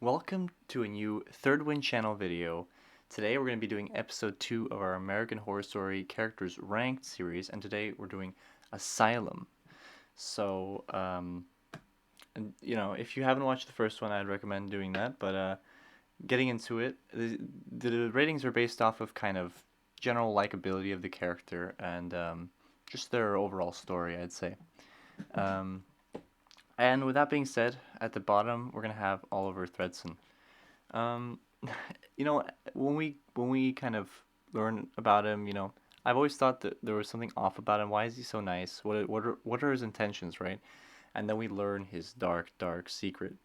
Welcome to a new Third Wind channel video. Today we're going to be doing episode 2 of our American Horror Story Characters Ranked series, and today we're doing Asylum. So, if you haven't watched the first one, I'd recommend doing that, but getting into it, the ratings are based off of kind of general likability of the character and just their overall story, I'd say. Um, and with that being said, at the bottom, we're going to have Oliver Thredson. Um, you know, when we kind of learn about him, I've always thought that there was something off about him. Why is he so nice? What are his intentions, right? And then we learn his dark, dark secret,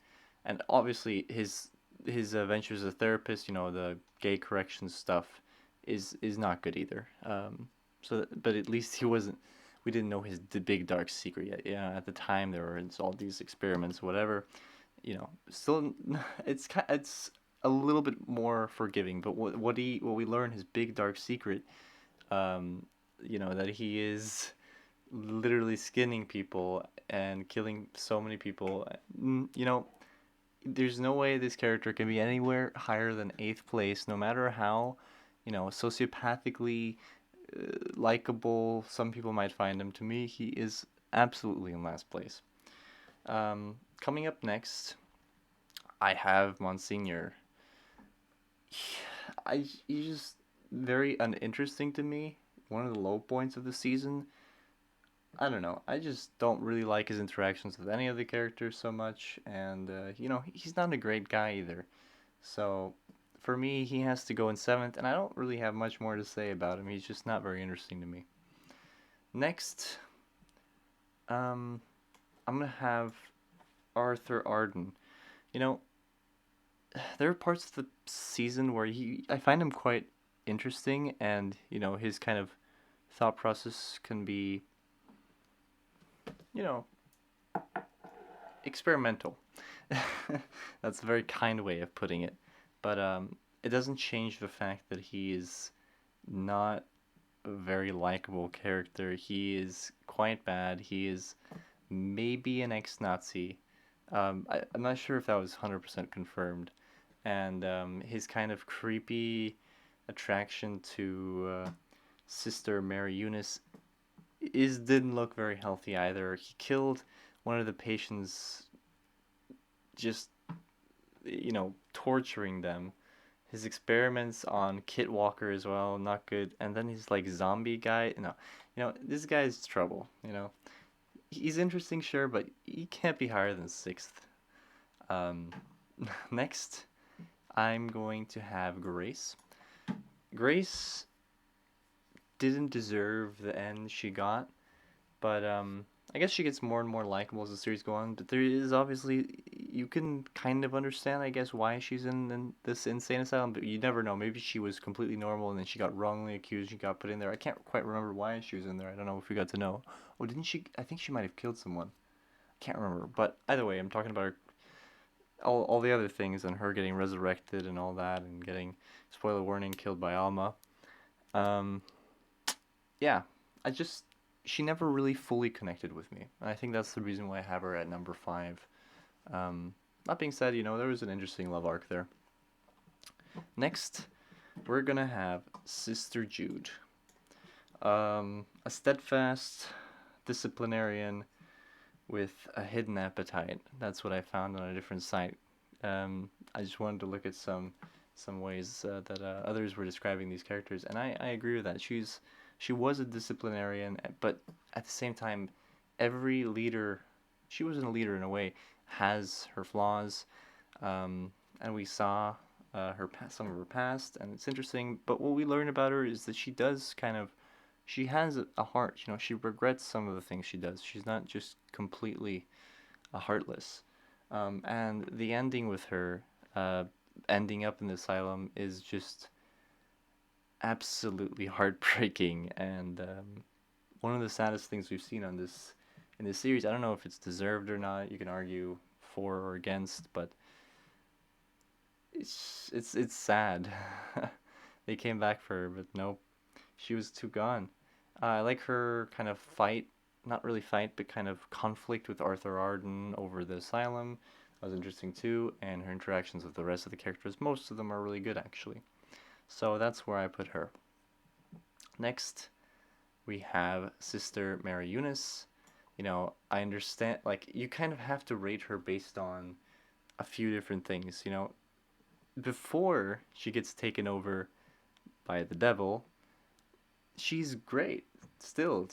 and obviously his adventures as a therapist, the gay corrections stuff, is not good either. But at least he wasn't. We didn't know the big dark secret yet. Yeah, at the time there were all these experiments, whatever. Still, it's a little bit more forgiving. But what we learn his big dark secret, that he is literally skinning people and killing so many people. There's no way this character can be anywhere higher than eighth place, no matter how, sociopathically likable some people might find him. To me, he is absolutely in last place. Coming up next, I have Monsignor. He's just very uninteresting to me. One of the low points of the season. I don't know. I just don't really like his interactions with any of the characters so much, and he's not a great guy either. So, for me, he has to go in seventh, and I don't really have much more to say about him. He's just not very interesting to me. Next, um, I'm gonna have Arthur Arden. You know, there are parts of the season where I find him quite interesting, and his kind of thought process can be, you know, experimental. That's a very kind way of putting it, but it doesn't change the fact that he is not a very likable character. He is quite bad. He is maybe an ex-Nazi. I'm not sure if that was 100% confirmed, and his kind of creepy attraction to Sister Mary Eunice didn't look very healthy either. He killed one of the patients, just torturing them. His experiments on Kit Walker as well, not good. And then his like zombie guy, no, this guy's trouble. He's interesting, sure, but he can't be higher than sixth. Um, Next, I'm going to have Grace. Grace didn't deserve the end she got, but I guess she gets more and more likable as the series goes on. But there is obviously, you can kind of understand, I guess, why she's in this insane asylum. But you never know. Maybe she was completely normal and then she got wrongly accused. She got put in there. I can't quite remember why she was in there. I don't know if we got to know. Oh, didn't she? I think she might have killed someone. I can't remember. But either way, I'm talking about her, all the other things and her getting resurrected and all that and getting, spoiler warning, killed by Alma. Um, yeah, I just she never really fully connected with me. And I think that's the reason why I have her at number 5. That being said, there was an interesting love arc there. Next, we're gonna have Sister Jude. A steadfast disciplinarian with a hidden appetite. That's what I found on a different site. I just wanted to look at some ways that others were describing these characters, and I agree with that. She was a disciplinarian, but at the same time, every leader, she wasn't a leader in a way, has her flaws, and we saw some of her past, and it's interesting. But what we learn about her is that she has a heart. She regrets some of the things she does. She's not just completely heartless. And the ending with her ending up in the asylum is just absolutely heartbreaking, and one of the saddest things we've seen in this series. I don't know if it's deserved or not. You can argue for or against, but it's sad. They came back for her, but nope, she was too gone. I like her kind of fight, not really fight, but kind of conflict with Arthur Arden over the asylum. was interesting too, and her interactions with the rest of the characters, most of them are really good actually. So that's where I put her. Next, we have Sister Mary Eunice. I understand, like, you kind of have to rate her based on a few different things. Before she gets taken over by the devil, she's great. Still,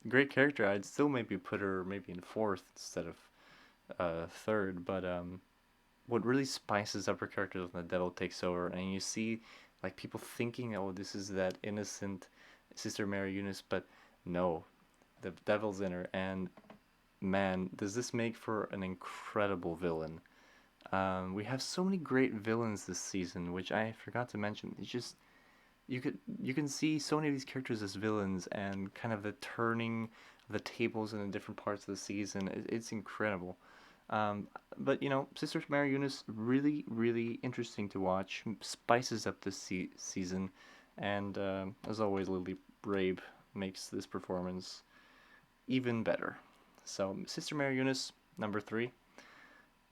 great character. I'd still maybe put her maybe in fourth instead of third. But what really spices up her character is when the devil takes over, and you see like people thinking, oh, this is that innocent Sister Mary Eunice, but no, the devil's in her, and man, does this make for an incredible villain. We have so many great villains this season, which I forgot to mention. It's just you can see so many of these characters as villains, and kind of the turning of the tables in the different parts of the season. It's incredible. But Sister Mary Eunice, really, really interesting to watch. Spices up this season, and as always, Lily Rabe makes this performance even better. So Sister Mary Eunice, number 3.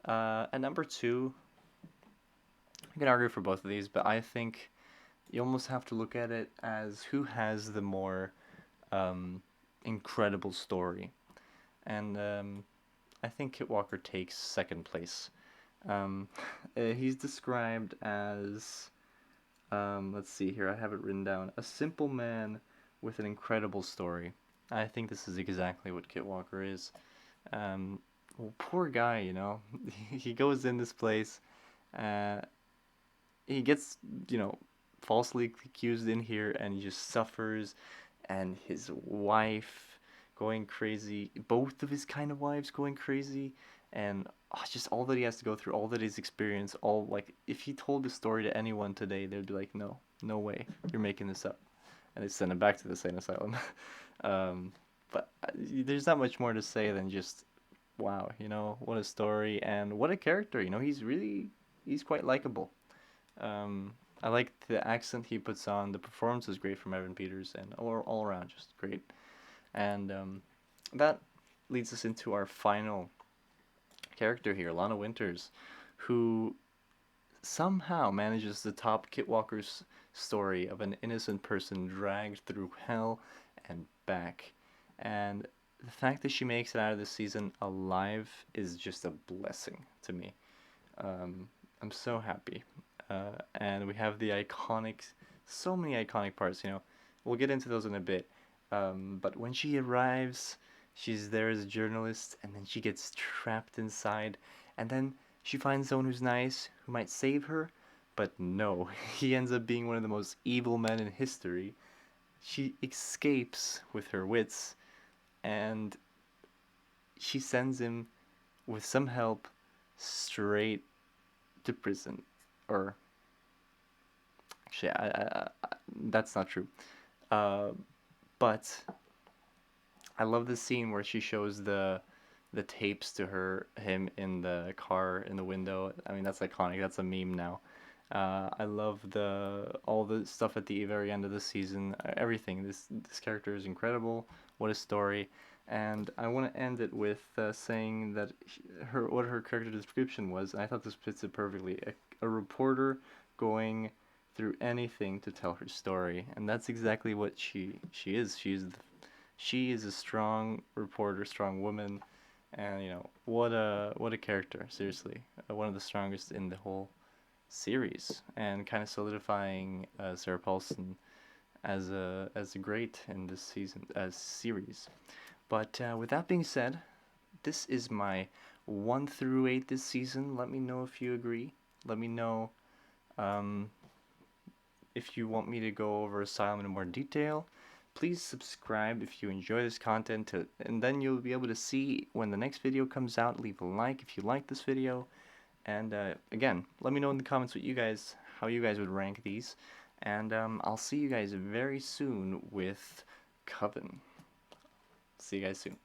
At number 2, I can argue for both of these, but I think you almost have to look at it as who has the more incredible story. And I think Kit Walker takes second place. He's described as, let's see here, I have it written down, a simple man with an incredible story. I think this is exactly what Kit Walker is. Well, poor guy, he goes in this place, he gets, falsely accused in here, and he just suffers, and his wife going crazy, both of his kind of wives going crazy, and just all that he has to go through, all that he's experienced, all, like, if he told this story to anyone today, they'd be like, no way, you're making this up, and they send him back to the sane asylum. But there's not much more to say than just, wow, what a story, and what a character. He's quite likable. I like the accent he puts on. The performance is great from Evan Peters, and all around just great. And that leads us into our final character here, Lana Winters, who somehow manages to top Kit Walker's story of an innocent person dragged through hell and back. And the fact that she makes it out of this season alive is just a blessing to me. I'm so happy. And we have the so many iconic parts, We'll get into those in a bit. But when she arrives, she's there as a journalist, and then she gets trapped inside, and then she finds someone who's nice, who might save her, but no, he ends up being one of the most evil men in history. She escapes with her wits, and she sends him, with some help, straight to prison. Or actually, that's not true. But I love the scene where she shows the tapes to him in the car in the window. I mean, that's iconic. That's a meme now. I love all the stuff at the very end of the season. Everything. This character is incredible. What a story. And I want to end it with saying that what her character description was. And I thought this fits it perfectly. A reporter going through anything to tell her story, and that's exactly what she is. She is a strong reporter, strong woman, and what a character. Seriously, one of the strongest in the whole series, and kind of solidifying Sarah Paulson as a great in this series. But with that being said, this is my 1 through 8 this season. Let me know if you agree. Let me know if you want me to go over Asylum in more detail. Please subscribe if you enjoy this content, and then you'll be able to see when the next video comes out. Leave a like if you like this video. And again, let me know in the comments how you guys would rank these. And I'll see you guys very soon with Coven. See you guys soon.